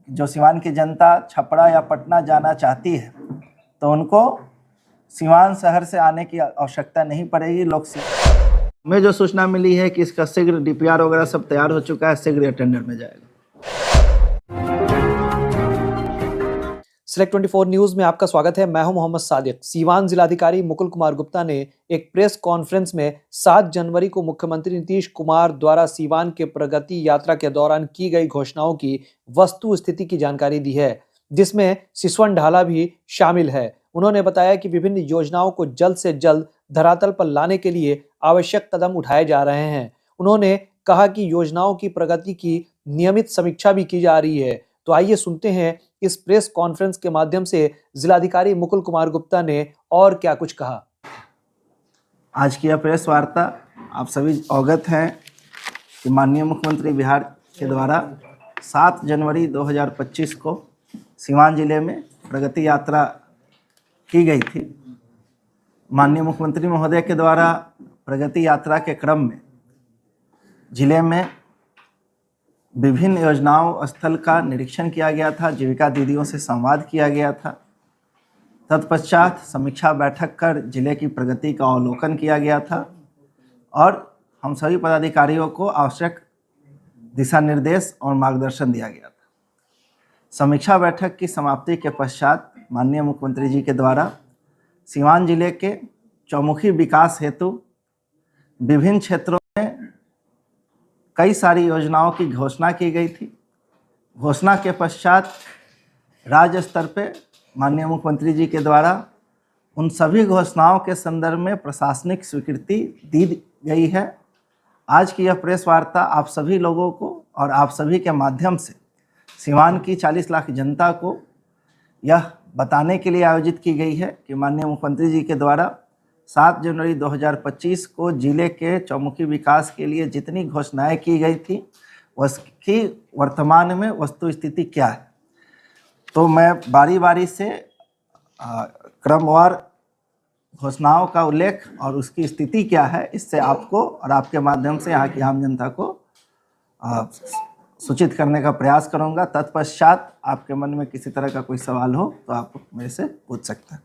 जो सिवान की जनता छपरा या पटना जाना चाहती है तो उनको सिवान शहर से आने की आवश्यकता नहीं पड़ेगी। हमें जो सूचना मिली है कि इसका शीघ्र डीपीआर वगैरह सब तैयार हो चुका है, शीघ्र टेंडर में जाएगा। Select 24 न्यूज में आपका स्वागत है। मैं हूं मोहम्मद सादिक। सीवान जिलाधिकारी मुकुल कुमार गुप्ता ने एक प्रेस कॉन्फ्रेंस में 7 जनवरी को मुख्यमंत्री नीतीश कुमार द्वारा सीवान के प्रगति यात्रा के दौरान की गई घोषणाओं की वस्तु स्थिति की जानकारी दी है, जिसमें सिसवन ढाला भी शामिल है। उन्होंने बताया कि विभिन्न योजनाओं को जल्द से जल्द धरातल पर लाने के लिए आवश्यक कदम उठाए जा रहे हैं। उन्होंने कहा कि योजनाओं की प्रगति की नियमित समीक्षा भी की जा रही है। तो आइए सुनते हैं इस प्रेस कॉन्फ्रेंस के माध्यम से जिलाधिकारी मुकुल कुमार गुप्ता ने और क्या कुछ कहा। आज की यह प्रेस वार्ता आप सभी अवगत हैं कि माननीय मुख्यमंत्री बिहार के द्वारा 7 जनवरी 2025 को सीवान जिले में प्रगति यात्रा की गई थी। माननीय मुख्यमंत्री महोदय के द्वारा प्रगति यात्रा के क्रम में जिले में विभिन्न योजनाओं स्थल का निरीक्षण किया गया था, जीविका दीदियों से संवाद किया गया था। तत्पश्चात समीक्षा बैठक कर जिले की प्रगति का अवलोकन किया गया था और हम सभी पदाधिकारियों को आवश्यक दिशा निर्देश और मार्गदर्शन दिया गया था। समीक्षा बैठक की समाप्ति के पश्चात माननीय मुख्यमंत्री जी के द्वारा सीवान जिले के चौमुखी विकास हेतु विभिन्न क्षेत्रों में कई सारी योजनाओं की घोषणा की गई थी। घोषणा के पश्चात राज्य स्तर पे माननीय मुख्यमंत्री जी के द्वारा उन सभी घोषणाओं के संदर्भ में प्रशासनिक स्वीकृति दी गई है। आज की यह प्रेस वार्ता आप सभी लोगों को और आप सभी के माध्यम से सीवान की 40 लाख जनता को यह बताने के लिए आयोजित की गई है कि माननीय मुख्यमंत्री जी के द्वारा 7 जनवरी 2025 को जिले के चौमुखी विकास के लिए जितनी घोषणाएं की गई थी उसकी वर्तमान में वस्तु स्थिति क्या है। तो मैं बारी बारी से क्रमवार घोषणाओं का उल्लेख और उसकी स्थिति क्या है इससे आपको और आपके माध्यम से यहाँ की आम जनता को सूचित करने का प्रयास करूँगा। तत्पश्चात आपके मन में किसी तरह का कोई सवाल हो तो आप मेरे से पूछ सकते हैं।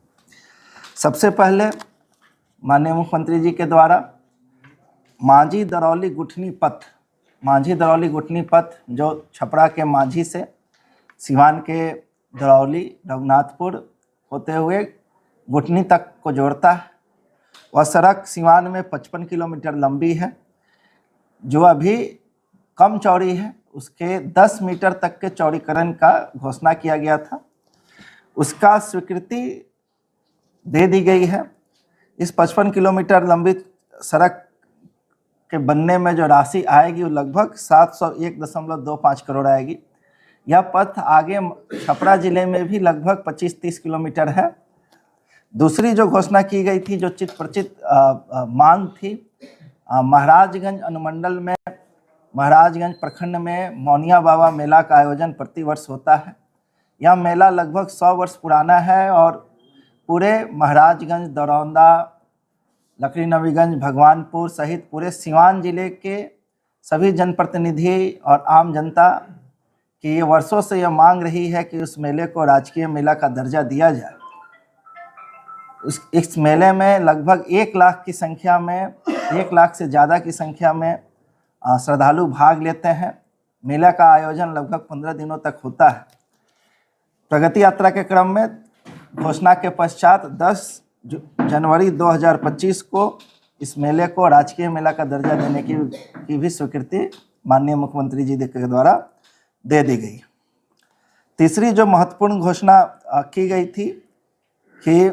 सबसे पहले माननीय मुख्यमंत्री जी के द्वारा मांझी दरौली गुठनी पथ जो छपरा के मांझी से सीवान के दरौली रघुनाथपुर होते हुए गुठनी तक को जोड़ता है। वह सड़क सीवान में 55 किलोमीटर लंबी है, जो अभी कम चौड़ी है। उसके 10 मीटर तक के चौड़ीकरण का घोषणा किया गया था, उसका स्वीकृति दे दी गई है। इस 55 किलोमीटर लंबी सड़क के बनने में जो राशि आएगी वो लगभग 701.25 करोड़ आएगी। यह पथ आगे छपरा जिले में भी लगभग 25-30 किलोमीटर है। दूसरी जो घोषणा की गई थी, जो चित प्रचित मांग थी, महाराजगंज अनुमंडल में महाराजगंज प्रखंड में मौनिया बाबा मेला का आयोजन प्रतिवर्ष होता है। यह मेला लगभग 100 वर्ष पुराना है और पूरे महाराजगंज, दरौंदा, लकड़ी नवीगंज, भगवानपुर सहित पूरे सीवान जिले के सभी जनप्रतिनिधि और आम जनता की ये वर्षों से यह मांग रही है कि उस मेले को राजकीय मेला का दर्जा दिया जाए। इस मेले में लगभग 1 लाख की संख्या में 1 लाख से ज़्यादा की संख्या में श्रद्धालु भाग लेते हैं। मेला का आयोजन लगभग 15 दिनों तक होता है। प्रगति यात्रा के क्रम में घोषणा के पश्चात 10 जनवरी 2025 को इस मेले को राजकीय मेला का दर्जा देने की भी स्वीकृति माननीय मुख्यमंत्री जी के द्वारा दे दी गई। तीसरी जो महत्वपूर्ण घोषणा की गई थी कि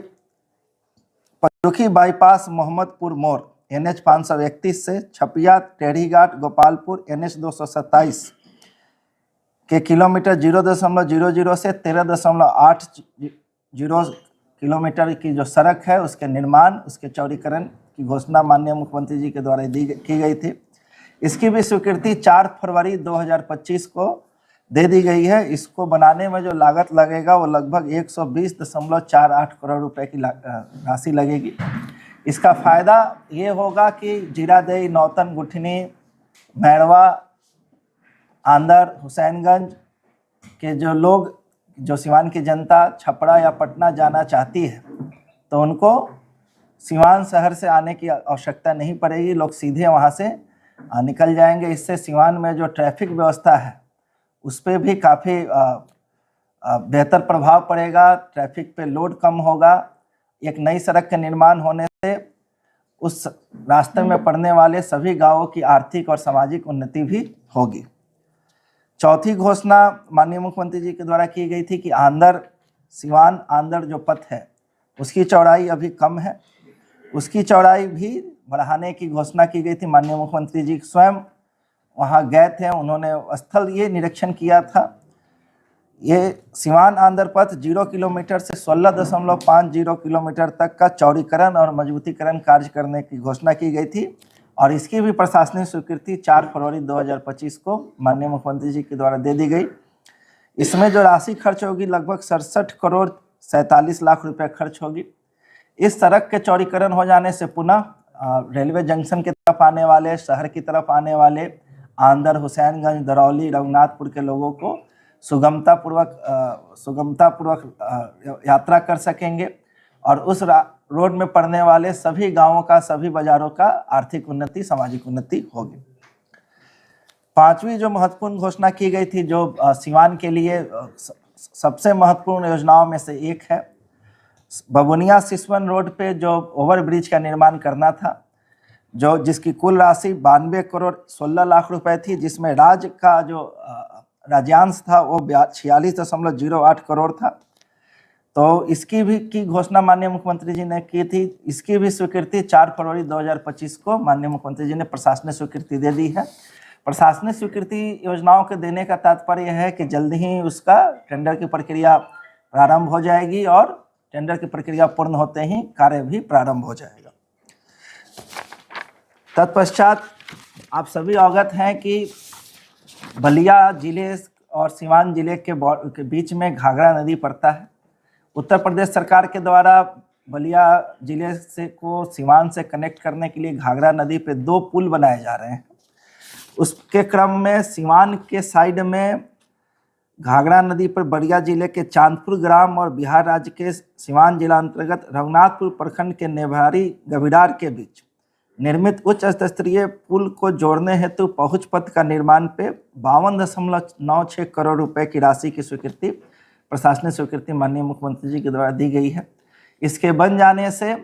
पंचरुखी बाईपास मोहम्मदपुर मोड़ NH 531 से छपिया टेढ़ी घाट गोपालपुर NH 227 के किलोमीटर 0.00 से 13.80 किलोमीटर की जो सड़क है उसके निर्माण, उसके चौड़ीकरण की घोषणा माननीय मुख्यमंत्री जी के द्वारा की गई थी। इसकी भी स्वीकृति 4 फरवरी 2025 को दे दी गई है। इसको बनाने में जो लागत लगेगा वो लगभग 120.48 करोड़ रुपए की राशि लगेगी। इसका फ़ायदा ये होगा कि जीरादेई, नौतन, गुठनी, मैरवा, आंदर, हुसैनगंज कि जो लोग, जो सिवान की जनता छपरा या पटना जाना चाहती है तो उनको सिवान शहर से आने की आवश्यकता नहीं पड़ेगी, लोग सीधे वहाँ से निकल जाएंगे। इससे सिवान में जो ट्रैफिक व्यवस्था है उस पर भी काफ़ी बेहतर प्रभाव पड़ेगा, ट्रैफिक पे लोड कम होगा। एक नई सड़क का निर्माण होने से उस रास्ते में पड़ने वाले सभी गांवों की आर्थिक और सामाजिक उन्नति भी होगी। चौथी घोषणा माननीय मुख्यमंत्री जी के द्वारा की गई थी कि सिवान आंदर जो पथ है उसकी चौड़ाई अभी कम है, उसकी चौड़ाई भी बढ़ाने की घोषणा की गई थी। माननीय मुख्यमंत्री जी स्वयं वहां गए थे, उन्होंने स्थल ये निरीक्षण किया था। ये सिवान आंध्र पथ 0 किलोमीटर से 16.50 किलोमीटर तक का चौड़ीकरण और मजबूतीकरण कार्य करने की घोषणा की गई थी और इसकी भी प्रशासनिक स्वीकृति 4 फरवरी 2025 को माननीय मुख्यमंत्री जी के द्वारा दे दी गई। इसमें जो राशि खर्च होगी लगभग 67 करोड़ 47 लाख रुपए खर्च होगी। इस सड़क के चौड़ीकरण हो जाने से पुनः रेलवे जंक्शन की तरफ आने वाले, शहर की तरफ आने वाले आंदर, हुसैनगंज, दरौली, रघुनाथपुर के लोगों को सुगमतापूर्वक यात्रा कर सकेंगे और उस रोड में पड़ने वाले सभी गांवों का, सभी बाजारों का आर्थिक उन्नति, सामाजिक उन्नति होगी। पांचवी जो महत्वपूर्ण घोषणा की गई थी, जो सिवान के लिए सबसे महत्वपूर्ण योजनाओं में से एक है, बबुनिया सिसवन रोड पे जो ओवरब्रिज का निर्माण करना था, जिसकी कुल राशि 92 करोड़ 16 लाख रुपए थी, जिसमें राज्य का जो राज्यांश था वो 46.08 करोड़ था। तो इसकी भी की घोषणा माननीय मुख्यमंत्री जी ने की थी। इसकी भी स्वीकृति 4 फरवरी 2025 को माननीय मुख्यमंत्री जी ने प्रशासनिक स्वीकृति दे दी है। प्रशासनिक स्वीकृति योजनाओं के देने का तात्पर्य है कि जल्द ही उसका टेंडर की प्रक्रिया प्रारंभ हो जाएगी और टेंडर की प्रक्रिया पूर्ण होते ही कार्य भी प्रारंभ हो जाएगा। तत्पश्चात आप सभी अवगत हैं कि बलिया जिले और सिवान जिले के बीच में घाघरा नदी पड़ता है। उत्तर प्रदेश सरकार के द्वारा बलिया जिले को सिवान से कनेक्ट करने के लिए घाघरा नदी पे 2 पुल बनाए जा रहे हैं। उसके क्रम में सिवान के साइड में घाघरा नदी पर बलिया जिले के चांदपुर ग्राम और बिहार राज्य के सिवान जिला अंतर्गत रघुनाथपुर प्रखंड के नेभारी गभिडार के बीच निर्मित उच्च स्तरीय पुल को जोड़ने हेतु पहुंच पथ का निर्माण पे 52.96 करोड़ रुपए की राशि की स्वीकृति, प्रशासनिक स्वीकृति माननीय मुख्यमंत्री जी के द्वारा दी गई है। इसके बन जाने से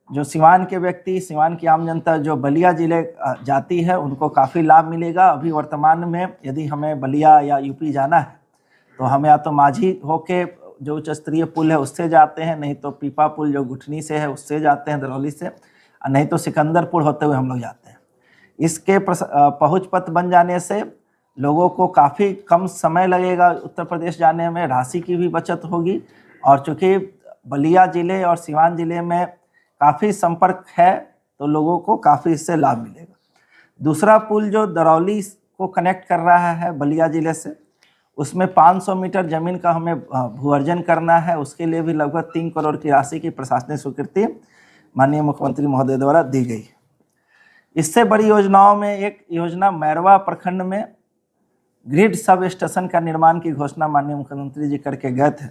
जो सिवान के व्यक्ति, सिवान की आम जनता जो बलिया जिले जाती है उनको काफ़ी लाभ मिलेगा। अभी वर्तमान में यदि हमें बलिया या यूपी जाना है तो हम या तो माझी होके जो उच्च स्तरीय पुल है उससे जाते हैं, नहीं तो पीपा पुल जो गुठनी से है उससे जाते हैं, दरौली से, नहीं तो सिकंदरपुर होते हुए हम लोग जाते हैं। इसके पहुंच पथ बन जाने से लोगों को काफ़ी कम समय लगेगा उत्तर प्रदेश जाने में, राशि की भी बचत होगी और चूँकि बलिया जिले और सिवान जिले में काफ़ी संपर्क है तो लोगों को काफ़ी इससे लाभ मिलेगा। दूसरा पुल जो दरौली को कनेक्ट कर रहा है बलिया जिले से, उसमें 500 मीटर जमीन का हमें भू-अर्जन करना है। उसके लिए भी लगभग 3 करोड़ की राशि की प्रशासनिक स्वीकृति माननीय मुख्यमंत्री महोदय द्वारा दी गई है। इससे बड़ी योजनाओं में एक योजना मैरवा प्रखंड में ग्रिड सब स्टेशन का निर्माण की घोषणा माननीय मुख्यमंत्री जी करके गए थे।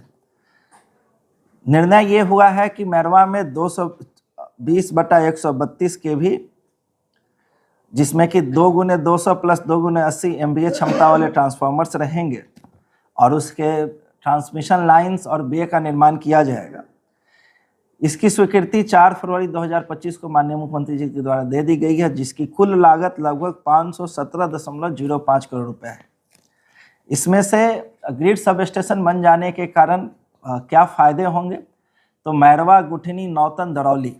निर्णय ये हुआ है कि मैरवा में 220/132 kV, जिसमें कि 2x200 प्लस 2x80 MVA क्षमता वाले ट्रांसफार्मर्स रहेंगे और उसके ट्रांसमिशन लाइंस और बे का निर्माण किया जाएगा। इसकी स्वीकृति 4 फरवरी 2025 को माननीय मुख्यमंत्री जी के द्वारा दे दी गई है, जिसकी कुल लागत लगभग 517.05 करोड़ रुपए है। इसमें से ग्रिड सब स्टेशन बन जाने के कारण क्या फ़ायदे होंगे, तो मैरवा, गुठनी, नौतन, दरौली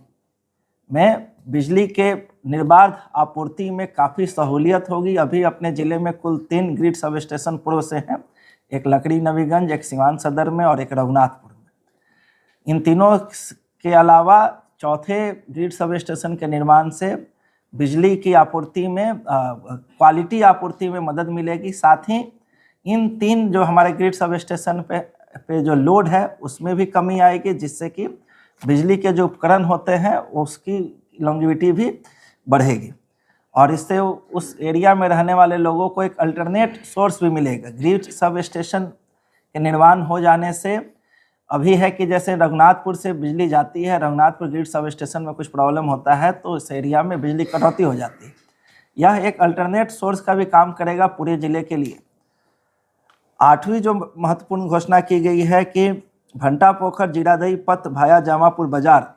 में बिजली के निर्बाध आपूर्ति में काफ़ी सहूलियत होगी। अभी अपने ज़िले में कुल 3 ग्रिड सब स्टेशन पूर्व से हैं, एक लकड़ी नवीगंज, एक सिवान सदर में और एक रघुनाथपुर में। इन तीनों के अलावा चौथे ग्रिड सब स्टेशन के निर्माण से बिजली की आपूर्ति में क्वालिटी आपूर्ति में मदद मिलेगी। साथ ही इन 3 जो हमारे ग्रिड सब स्टेशन पे जो लोड है उसमें भी कमी आएगी, जिससे कि बिजली के जो उपकरण होते हैं उसकी लॉन्जिविटी भी बढ़ेगी और इससे उस एरिया में रहने वाले लोगों को एक अल्टरनेट सोर्स भी मिलेगा। ग्रिड सब स्टेशन के निर्माण हो जाने से अभी है कि जैसे रघुनाथपुर से बिजली जाती है, रघुनाथपुर ग्रिड सब स्टेशन में कुछ प्रॉब्लम होता है तो इस एरिया में बिजली कटौती हो जाती है। यह एक अल्टरनेट सोर्स का भी काम करेगा पूरे जिले के लिए। 8वीं जो महत्वपूर्ण घोषणा की गई है कि भंटा पोखर जीरादही पथ भाया जामापुर बाजार,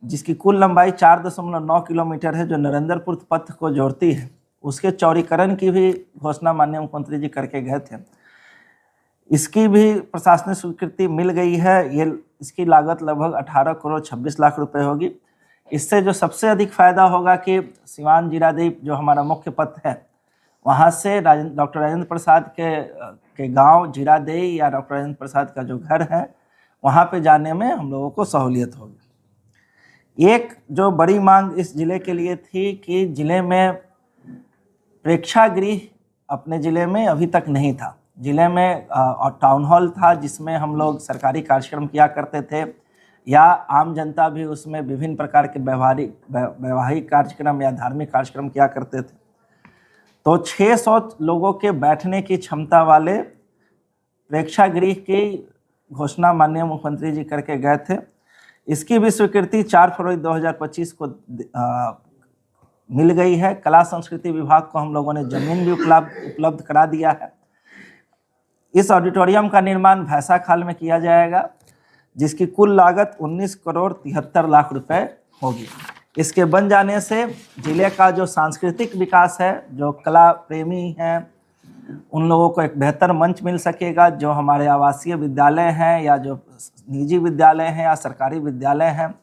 जिसकी कुल लंबाई 4.9 किलोमीटर है, जो नरेंद्रपुर पथ को जोड़ती है, उसके चौड़ीकरण की भी घोषणा माननीय मुख्यमंत्री जी करके गए थे। इसकी भी प्रशासनिक स्वीकृति मिल गई है। इसकी लागत लगभग 18 करोड़ 26 लाख रुपए होगी। इससे जो सबसे अधिक फायदा होगा कि सिवान जीरादेई जो हमारा मुख्य पथ है, वहाँ से डॉक्टर राजेंद्र प्रसाद के गांव जीरादेई या डॉक्टर राजेंद्र प्रसाद का जो घर है, वहाँ पे जाने में हम लोगों को सहूलियत होगी। एक जो बड़ी मांग इस जिले के लिए थी कि जिले में प्रेक्षागृह अपने जिले में अभी तक नहीं था। जिले में टाउन हॉल था जिसमें हम लोग सरकारी कार्यक्रम किया करते थे या आम जनता भी उसमें विभिन्न प्रकार के वैवाहिक कार्यक्रम या धार्मिक कार्यक्रम किया करते थे। तो 600 लोगों के बैठने की क्षमता वाले प्रेक्षागृह की घोषणा माननीय मुख्यमंत्री जी करके गए थे। इसकी भी स्वीकृति 4 फरवरी 2025 को मिल गई है। कला संस्कृति विभाग को हम लोगों ने जमीन भी उपलब्ध करा दिया है। इस ऑडिटोरियम का निर्माण भैंसा खाल में किया जाएगा, जिसकी कुल लागत 19 करोड़ 73 लाख रुपए होगी। इसके बन जाने से जिले का जो सांस्कृतिक विकास है, जो कला प्रेमी हैं, उन लोगों को एक बेहतर मंच मिल सकेगा। जो हमारे आवासीय विद्यालय हैं या जो निजी विद्यालय हैं या सरकारी विद्यालय हैं,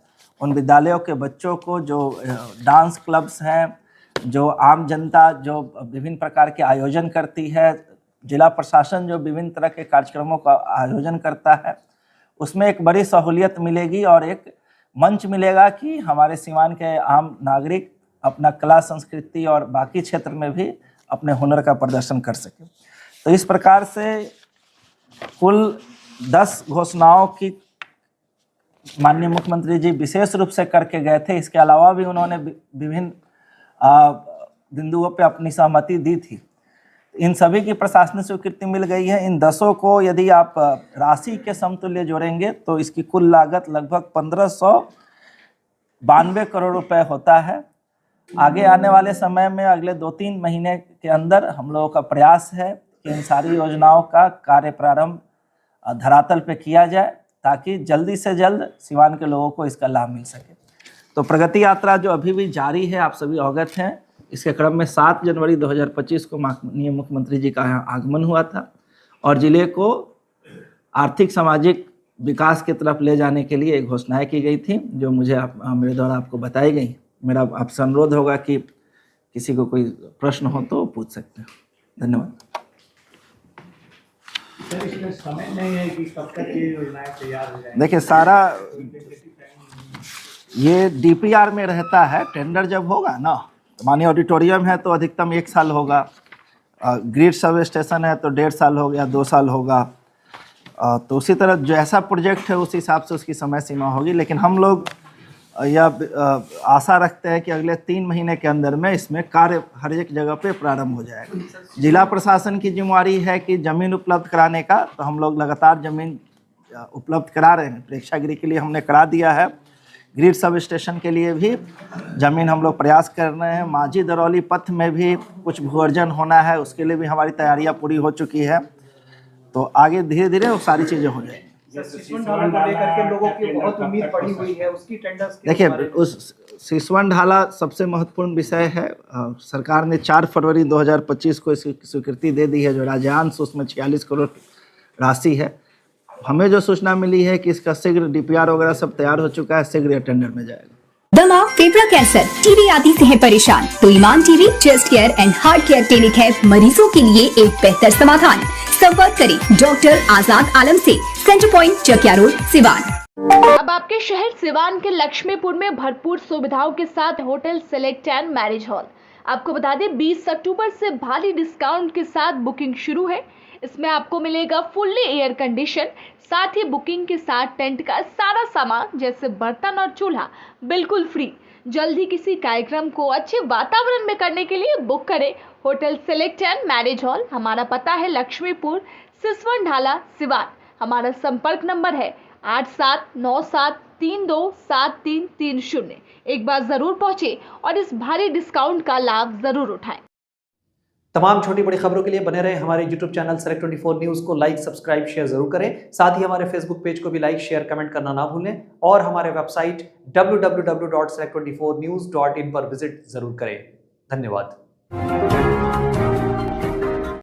उन विद्यालयों के बच्चों को जो डांस क्लब्स हैं, जो आम जनता जो विभिन्न प्रकार के आयोजन करती है, जिला प्रशासन जो विभिन्न तरह के कार्यक्रमों का आयोजन करता है, उसमें एक बड़ी सहूलियत मिलेगी और एक मंच मिलेगा कि हमारे सीवान के आम नागरिक अपना कला संस्कृति और बाकी क्षेत्र में भी अपने हुनर का प्रदर्शन कर सके। तो इस प्रकार से कुल 10 घोषणाओं की माननीय मुख्यमंत्री जी विशेष रूप से करके गए थे। इसके अलावा भी उन्होंने विभिन्न बिंदुओं पे अपनी सहमति दी थी। इन सभी की प्रशासनिक स्वीकृति मिल गई है। इन 10 को यदि आप राशि के समतुल्य जोड़ेंगे तो इसकी कुल लागत लगभग 1592 करोड़ रुपए होता है। आगे आने वाले समय में अगले 2-3 महीने के अंदर हम लोगों का प्रयास है कि इन सारी योजनाओं का कार्य प्रारंभ धरातल पे किया जाए, ताकि जल्दी से जल्द सिवान के लोगों को इसका लाभ मिल सके। तो प्रगति यात्रा जो अभी भी जारी है, आप सभी अवगत हैं। इसके क्रम में 7 जनवरी 2025 को माननीय मुख्यमंत्री जी का यहाँ आगमन हुआ था और जिले को आर्थिक सामाजिक विकास की तरफ ले जाने के लिए घोषणाएं की गई थी, जो मेरे द्वारा आपको बताई गई। मेरा आपसे अनुरोध होगा कि किसी को कोई प्रश्न हो तो पूछ सकते हैं। धन्यवाद। सर, इसमें समय नहीं है कि कब तक ये योजनाएं तैयार हो जाएंगी? देखिए, सारा ये डीपीआर में रहता है। टेंडर जब होगा ना, मानिए ऑडिटोरियम है तो अधिकतम 1 साल होगा, ग्रिड सब स्टेशन है तो 1.5 साल होगा या 2 साल होगा। तो उसी तरह जैसा प्रोजेक्ट है उस हिसाब से उसकी समय सीमा होगी। लेकिन हम लोग यह आशा रखते हैं कि अगले 3 महीने के अंदर में इसमें कार्य हर एक जगह पे प्रारंभ हो जाएगा। जिला प्रशासन की जिम्मेवारी है कि ज़मीन उपलब्ध कराने का, तो हम लोग लगातार ज़मीन उपलब्ध करा रहे हैं। प्रेक्षागृह के लिए हमने करा दिया है, ग्रिड सब स्टेशन के लिए भी ज़मीन हम लोग प्रयास कर रहे हैं। माझी दरौली पथ में भी कुछ भूअर्जन होना है, उसके लिए भी हमारी तैयारियां पूरी हो चुकी है। तो आगे धीरे धीरे वो सारी चीज़ें हो जाएंगी। सिसवन ढाला को लेकर के लोगों की बहुत उम्मीद बढ़ी हुई है, उसकी टेंडर्स देखिए, उस सिसवन ढाला सबसे महत्वपूर्ण विषय है। सरकार ने 4 फरवरी 2025 को इसकी स्वीकृति दे दी है। जो राज्यांश उसमें 46 करोड़ राशि है। हमें जो सूचना मिली है कि इसका शीघ्र डीपीआर वगैरह सब तैयार हो चुका है, शीघ्र टेंडर में जाएगा। दमा, फेफड़ा कैंसर, टीबी आदि से है परेशान तो Iman TB chest care and heart care clinic है मरीजों के लिए एक बेहतर समाधान। संपर्क करें डॉक्टर आजाद आलम से, centre point, Chakiya road, Siwan. अब आपके शहर सिवान के लक्ष्मीपुर में भरपूर सुविधाओं के साथ hotel select and marriage hall. आपको बता दें 20 अक्टूबर से भारी डिस्काउंट के साथ बुकिंग शुरू है। इसमें आपको मिलेगा फुल्ली एयर कंडीशन, साथ ही बुकिंग के साथ टेंट का सारा सामान जैसे बर्तन और चूल्हा बिल्कुल फ्री। जल्द ही किसी कार्यक्रम को अच्छे वातावरण में करने के लिए बुक करें hotel select and marriage hall. हमारा पता है लक्ष्मीपुर सिसवन ढाला, सिवान। हमारा संपर्क नंबर है 8797327330। एक बार जरूर पहुंचे और इस भारी डिस्काउंट का लाभ जरूर उठाएं। तमाम छोटी बड़ी खबरों के लिए बने रहे हमारे YouTube चैनल सेलेक्ट 24 न्यूज़ को लाइक, सब्सक्राइब, शेयर जरूर करें। साथ ही हमारे Facebook पेज को भी लाइक, शेयर, कमेंट करना ना भूलें और हमारे वेबसाइट www.select24news.in पर विजिट जरूर करें। धन्यवाद।